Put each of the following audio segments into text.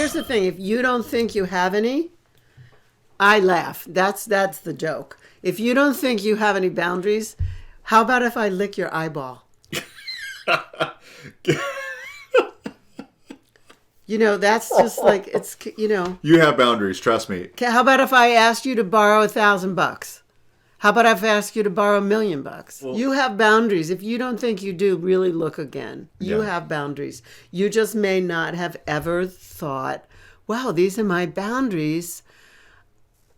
here's the thing. If you don't think you have any, I laugh. That's the joke. If you don't think you have any boundaries, how about if I lick your eyeball? That's just like, it's. You have boundaries, trust me. How about if I asked you to borrow $1,000? How about if I ask you to borrow $1 million? Well, you have boundaries. If you don't think you do, really look again. You have boundaries. You just may not have ever thought, wow, these are my boundaries.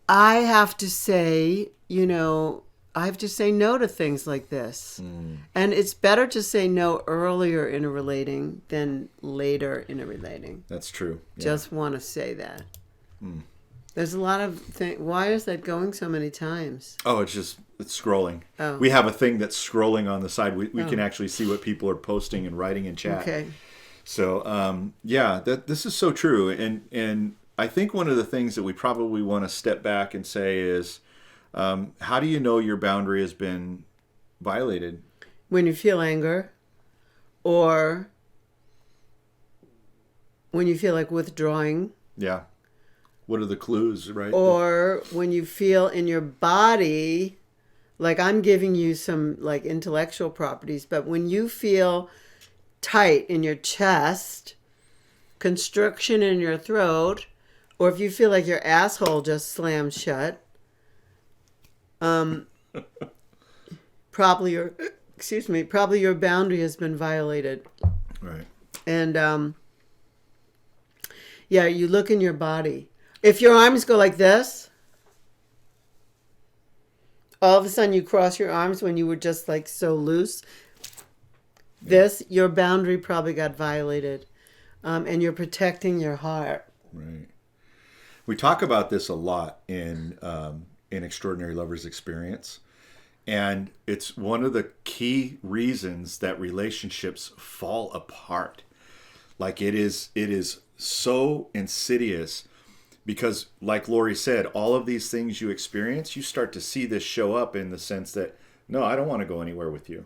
I have to say, I have to say no to things like this. And it's better to say no earlier in a relating than later in a relating. That's true. Yeah. Just want to say that. There's a lot of things. Why is that going so many times? Oh, it's scrolling. Oh. We have a thing that's scrolling on the side. We can actually see what people are posting and writing in chat. Okay. So, this is so true. And I think one of the things that we probably want to step back and say is, how do you know your boundary has been violated? When you feel anger, or when you feel like withdrawing. Yeah. What are the clues, right? Or when you feel in your body, like I'm giving you some like intellectual properties, but when you feel tight in your chest, constriction in your throat, or if you feel like your asshole just slammed shut, probably your boundary has been violated. Right. And you look in your body. If your arms go like this, all of a sudden you cross your arms when you were just like so loose. Your boundary probably got violated. And you're protecting your heart. Right. We talk about this a lot in Extraordinary Lovers Experience. And it's one of the key reasons that relationships fall apart. Like it is so insidious. Because like Laurie said, all of these things you experience, you start to see this show up in the sense that, no, I don't want to go anywhere with you.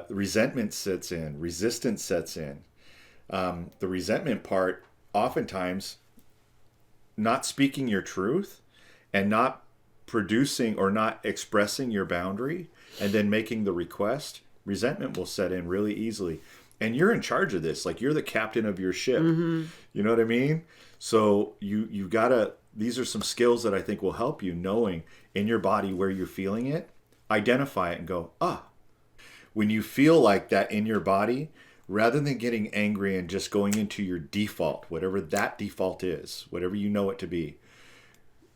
Resentment sets in. Resistance sets in. The resentment part, oftentimes, not speaking your truth and not producing or not expressing your boundary and then making the request, resentment will set in really easily. And you're in charge of this. Like, you're the captain of your ship. Mm-hmm. You know what I mean? So you gotta, these are some skills that I think will help you, knowing in your body where you're feeling it, identify it and go, when you feel like that in your body, rather than getting angry and just going into your default, whatever that default is, whatever you know it to be,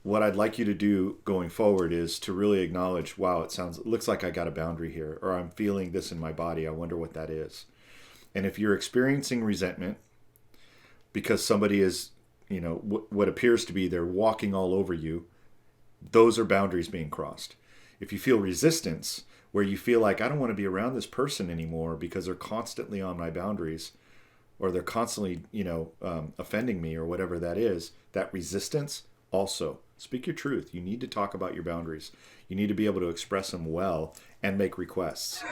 what I'd like you to do going forward is to really acknowledge, wow, it looks like I got a boundary here, or I'm feeling this in my body. I wonder what that is. And if you're experiencing resentment because somebody is, what appears to be they're walking all over you, those are boundaries being crossed. If you feel resistance, where you feel like I don't want to be around this person anymore because they're constantly on my boundaries, or they're constantly, offending me, or whatever that is, that resistance, also speak your truth. You need to talk about your boundaries. You need to be able to express them well and make requests.